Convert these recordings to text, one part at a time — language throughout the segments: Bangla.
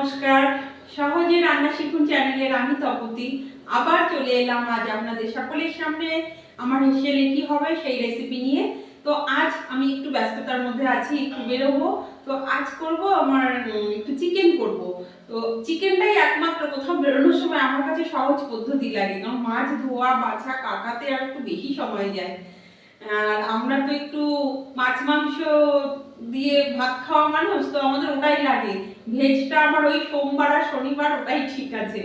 নমস্কার, সহজে রান্না শিখুন চ্যানেলের আমি তপতি আবার চলে এলাম আজ আপনাদের সকলের সামনে আমার হেসেলে কি হবে সেই রেসিপি নিয়ে। তো আজ আমি একটু ব্যস্ততার মধ্যে আছি, একটু বেরোবো। তো আজ করব আমার একটু চিকেন করব। তো চিকেনটাই একমাত্র কোথাও বেরোনোর সময় আমার কাছে সহজ পদ্ধতি লাগে, কারণ মাছ ধোয়া বাছা কাটাতে আর একটু বেশি সময় যায়। আর আমরা তো একটু মাছ মাংস দিয়ে ভাত খাওয়া মানুষ, তো আমাদের ওটাই লাগে। ভেজটা আমার ওই সোমবার আর শনিবার ওটাই ঠিক আছে।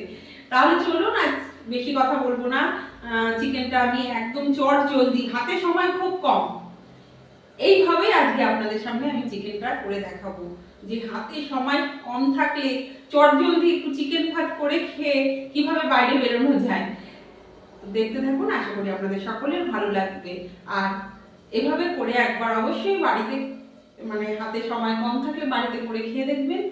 তাহলে চলুন আজ বেশি কথা বলবো না, চিকেনটা আমি একদম চট জলদি, হাতে সময় খুব কম, এইভাবেই আজকে আপনাদের সামনে আমি চিকেনটা করে দেখাবো যে হাতে সময় কম থাকলে চট জলদি একটু চিকেন ভাত করে খেয়ে কিভাবে বাইরে বেরোনো যায়। দেখতে থাকুন, আশা করি আপনাদের সকলের ভালো লাগবে। আর এভাবে করে একবার অবশ্যই বাড়িতে, মানে হাতে সময় কম থাকলে বাড়িতে করে খেয়ে দেখবেন,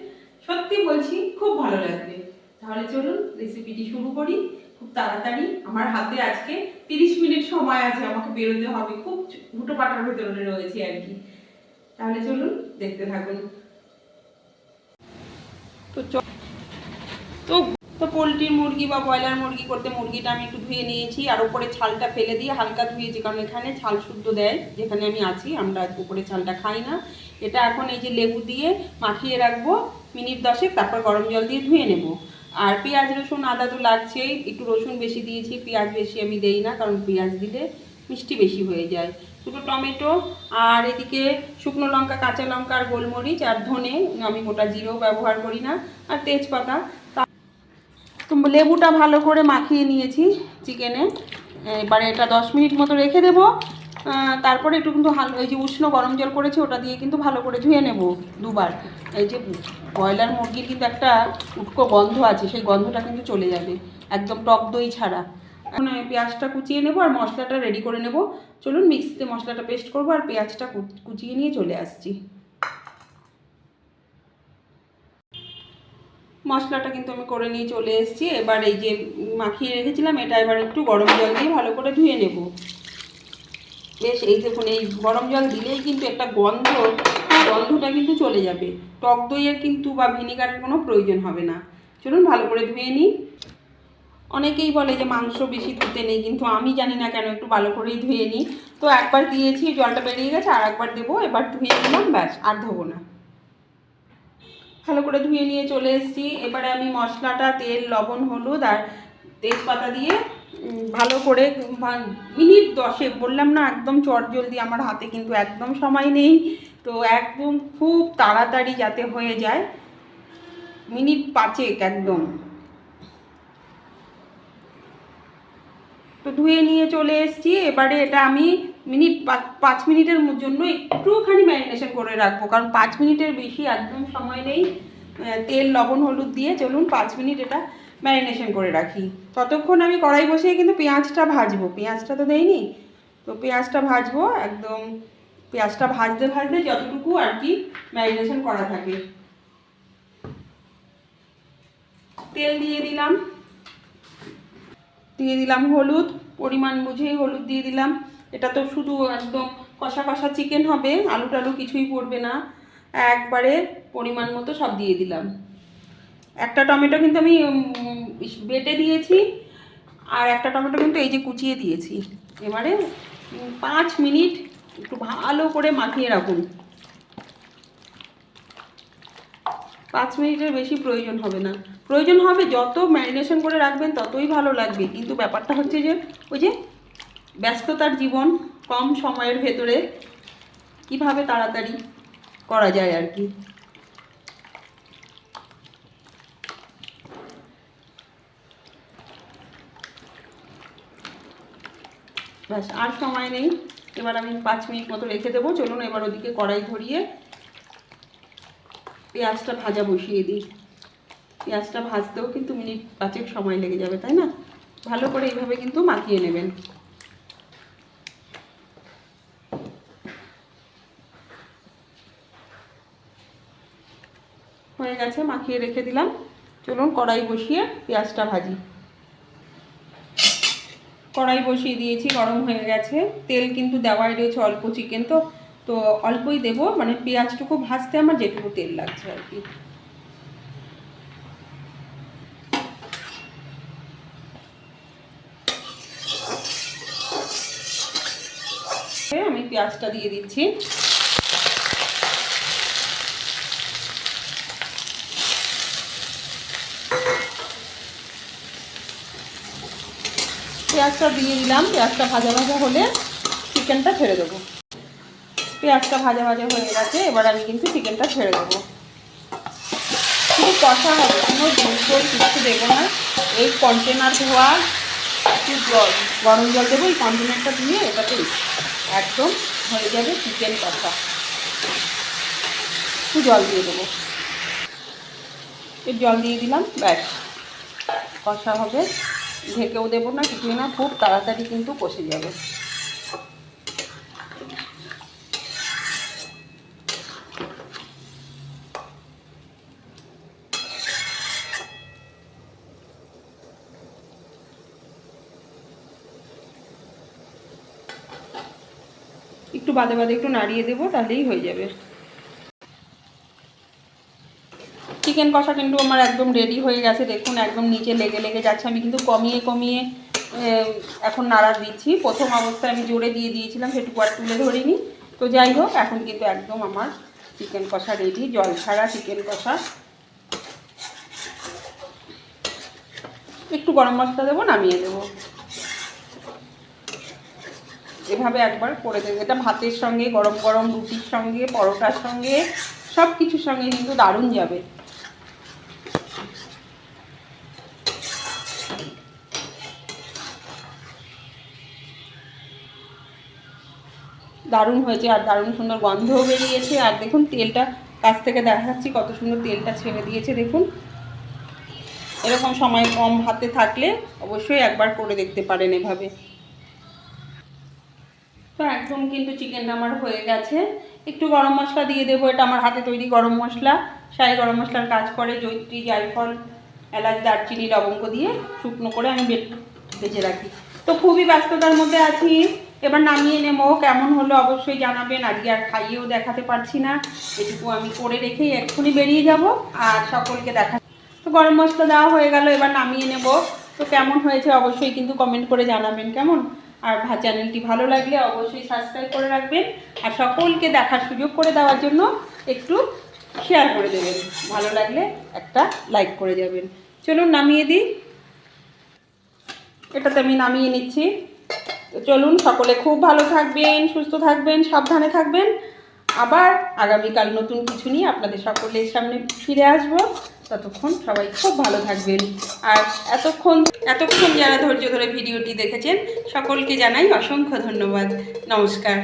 সত্যি বলছি খুব ভালো লাগবে। তাহলে চলুন রেসিপিটি শুরু করি খুব তাড়াতাড়ি। আমার হাতে আজকে 30 মিনিট সময় আছে, আমাকে বেরোতে হবে, খুব হুটোপাটার ভেতরে রয়েছে আর কি। তাহলে চলুন দেখতে থাকুন। তো তো তো পোলট্রির মুরগি বা ব্রয়লার মুরগি করতে মুরগিটা আমি একটু ধুয়ে নিয়েছি, আর উপরে ছালটা ফেলে দিয়ে হালকা ধুয়েছি, কারণ এখানে ছাল শুদ্ধ দেয় যেখানে আমি আছি, আমরা উপরে ছালটা খাই না। এটা এখন এই যে লেবু দিয়ে মাখিয়ে রাখবো মিনিট 10, তারপর গরম জল দিয়ে ধুয়ে নেব। আর পেঁয়াজ রসুন আদা তো লাগছেই, একটু রসুন বেশি দিয়েছি, পেঁয়াজ বেশি আমি দেই না, কারণ পেঁয়াজ দিলে মিষ্টি বেশি হয়ে যায়। দুটো টমেটো, আর এদিকে শুকনো লঙ্কা কাঁচা লঙ্কা আর গোলমরিচ আর ধনে, আমি গোটা জিরেও ব্যবহার করি না, আর তেজপাতা। তো লেবুটা ভালো করে মাখিয়ে নিয়েছি চিকেনে। এবারে এটা 10 মিনিট মতো রেখে দেবো। তারপরে একটু কিন্তু এই যে উষ্ণ গরম জল করেছি ওটা দিয়ে কিন্তু ভালো করে ধুয়ে নেব দুবার। এই যে ব্রয়লার মুরগির কিন্তু একটা উটকো গন্ধ আছে, সেই গন্ধটা কিন্তু চলে যাবে একদম টক দই ছাড়া। এখন পেঁয়াজটা কুচিয়ে নেব আর মশলাটা রেডি করে নেব। চলুন মিক্সিতে মশলাটা পেস্ট করবো আর পেঁয়াজটা কুচিয়ে নিয়ে চলে আসছি। মশলাটা কিন্তু আমি করে নিয়ে চলে এসেছি। এবার এই যে মাখিয়ে রেখেছিলাম এটা এবার একটু গরম জল দিয়ে ভালো করে ধুয়ে নেব। বেশ, এই দেখুন এই গরম জল দিলেই কিন্তু একটা গন্ধটা কিন্তু চলে যাবে। টক দইয়ের কিন্তু বা ভিনিগারের কোনো প্রয়োজন হবে না। চলুন ভালো করে ধুয়ে নিই। অনেকেই বলে যে মাংস বেশি ধুতে নেই, কিন্তু আমি জানি না কেন একটু ভালো করেই ধুয়ে নিই। তো একবার দিয়েছি, জলটা বেরিয়ে গেছে, আর একবার দেবো। এবার ধুয়ে নিলাম, ব্যাস আর ধোবো না। ভালো করে ধুয়ে নিয়ে চলে এসেছি। এবারে আমি মশলাটা তেল লবণ হলুদ আর তেজপাতা দিয়ে ভালো করে মিনিট 10, বললাম না একদম চট জলদি, আমার হাতে কিন্তু একদম সময় নেই, তো একদম খুব তাড়াতাড়ি যাতে হয়ে যায়, মিনিট 5 একদম। তো ধুয়ে নিয়ে চলে এসেছি। এবারে এটা আমি মিনিট 5 মিনিটের জন্য একটুখানি ম্যারিনেশন করে রাখবো, কারণ 5 মিনিটের বেশি একদম সময় নেই। তেল লবণ হলুদ দিয়ে চলুন 5 মিনিট এটা ম্যারিনেশন করে রাখি। ততক্ষণ আমি কড়াই বসিয়ে কিন্তু পেঁয়াজটা ভাজবো, পেঁয়াজটা তো দেইনি, তো পেঁয়াজটা ভাজবো একদম। পেঁয়াজটা ভাজতে ভাজতে যতটুকু আর কি ম্যারিনেশন করা থাকে। তেল দিয়ে দিলাম হলুদ, পরিমাণ বুঝেই হলুদ দিয়ে দিলাম। এটা তো শুধু একদম কষা কষা চিকেন হবে, আলু টালু কিছুই পড়বে না, একবারে পরিমাণ মতো সব দিয়ে দিলাম। একটা টমেটো কিন্তু আমি বেটে দিয়েছি, আর একটা টমেটো কিন্তু এই যে কুচিয়ে দিয়েছি। এবারে 5 মিনিট একটু ভালো করে মাখিয়ে রাখুন। 5 মিনিটের বেশি প্রয়োজন হবে না, প্রয়োজন হবে যত ম্যারিনেশন করে রাখবেন ততই ভালো লাগবে। কিন্তু ব্যাপারটা হচ্ছে যে ওই যে ব্যস্ততার জীবন, কম সময়ের ভেতরে কিভাবে তাড়াতাড়ি করা যায় আর কি। ব্যাস, আর সময় নেই। এবার আমি 5 মিনিট মতো রেখে দেবো। চলুন এবার ওদিকে কড়াই ধরিয়ে পেঁয়াজটা ভাজা বসিয়ে দিই। পেঁয়াজটা ভাজতেও কিন্তু মিনিট 5 সময় লেগে যাবে, তাই না? ভালো করে এইভাবে কিন্তু মাখিয়ে নেবেন। হয়ে গেছে, মাখিয়ে রেখে দিলাম। চলুন কড়াই বসিয়ে পেঁয়াজটা ভাজি। কড়াই বসিয়ে দিয়েছি, গরম হয়ে গেছে। তেল কিন্তু দেওয়াই রয়েছে, অল্প চিকেন তো তো অল্পই দেবো, মানে পেঁয়াজটুকু ভাজতে আমার যেটুকু তেল লাগছে আর কি। পেঁয়াজটা দিয়ে দিচ্ছি। পেঁয়াজটা দিয়ে দিলাম, পেঁয়াজটা ভাজা ভাজা হলে চিকেনটা ছেড়ে দেবো। পেঁয়াজটা ভাজা ভাজা হয়ে গেছে, এবার আমি কিন্তু চিকেনটা ছেড়ে দেবো। শুধু কষা হবে, কোনো ঝোল কিছু দেবো না। এই কন্টেনার ধোয়া একটু জল, গরম জল দেবো, এই কন্টেনারটা দিয়ে এটাতেই একদম হয়ে যাবে চিকেন কষা। একটু জল দিয়ে দেবো, একটু জল দিয়ে দিলাম, ব্যাস কষা হবে। ঢেকেও দেবো না, কিছুই না, খুব তাড়াতাড়ি কিন্তু কষে যাবে। একটু বাদে বাদে একটু নাড়িয়ে দেবো, তাহলেই হয়ে যাবে। চিকেন কষা কিন্তু আমার একদম রেডি হয়ে গেছে। দেখুন একদম নিচে লেগে লেগে যাচ্ছে। আমি কিন্তু কমিয়ে কমিয়ে এখন নাড়া দিচ্ছি। প্রথম অবস্থায় আমি জোরে দিয়ে দিয়েছিলাম, সেটুকু আর তুলে ধরিনি। তো যাই হোক, এখন কিন্তু একদম আমার চিকেন কষা রেডি, জল ছাড়া চিকেন কষা। একটু গরম মশলা দেবো, নামিয়ে দেবো। এভাবে একবার করে দেবো। এটা ভাতের সঙ্গে, গরম গরম রুটির সঙ্গে, পরোটার সঙ্গে, সব কিছুর সঙ্গে কিন্তু দারুণ যাবে। দারুণ হয়েছে, আর দারুণ সুন্দর গন্ধও বেরিয়েছে। আর দেখুন তেলটা কাছ থেকে দেখাচ্ছি, কত সুন্দর তেলটা ছেড়ে দিয়েছে। দেখুন, এরকম সময় কম হাতে থাকলে অবশ্যই একবার করে দেখতে পারেন এভাবে। তো একদম কিন্তু চিকেনটা আমার হয়ে গেছে। একটু গরম মশলা দিয়ে দেবো, এটা আমার হাতে তৈরি গরম মশলা। শাহি গরম মশলার কাজ করে, জয়িত্রী, জায়ফল, এলাচ, দারচিনি, লবঙ্গ দিয়ে শুকনো করে আমি ভেজে রাখি। তো খুবই ব্যস্ততার মধ্যে আছি, এবার নামিয়ে নেবো। কেমন হলো অবশ্যই জানাবেন। আজকে আর খাইয়েও দেখাতে পারছি না, এটুকু আমি করে রেখেই এক্ষুনি বেরিয়ে যাব আর সকলকে দেখা। তো গরম মশলা দেওয়া হয়ে গেল, এবার নামিয়ে নেব। তো কেমন হয়েছে অবশ্যই কিন্তু কমেন্ট করে জানাবেন কেমন। আর চ্যানেলটি ভালো লাগলে অবশ্যই সাবস্ক্রাইব করে রাখবেন, আর সকলকে দেখার সুযোগ করে দেওয়ার জন্য একটু শেয়ার করে দেবেন। ভালো লাগলে একটা লাইক করে যাবেন। চলুন নামিয়ে দিই। এটাতে আমি নামিয়ে নিচ্ছি। তো চলুন, সকলে খুব ভালো থাকবেন, সুস্থ থাকবেন, সাবধানে থাকবেন। আবার আগামীকাল নতুন কিছু নিয়ে আপনাদের সকলের সামনে ফিরে আসব। ততক্ষণ সবাই খুব ভালো থাকবেন। আর এতক্ষণ যারা ধৈর্য ধরে ভিডিওটি দেখেছেন সকলকে জানাই অসংখ্য ধন্যবাদ। নমস্কার।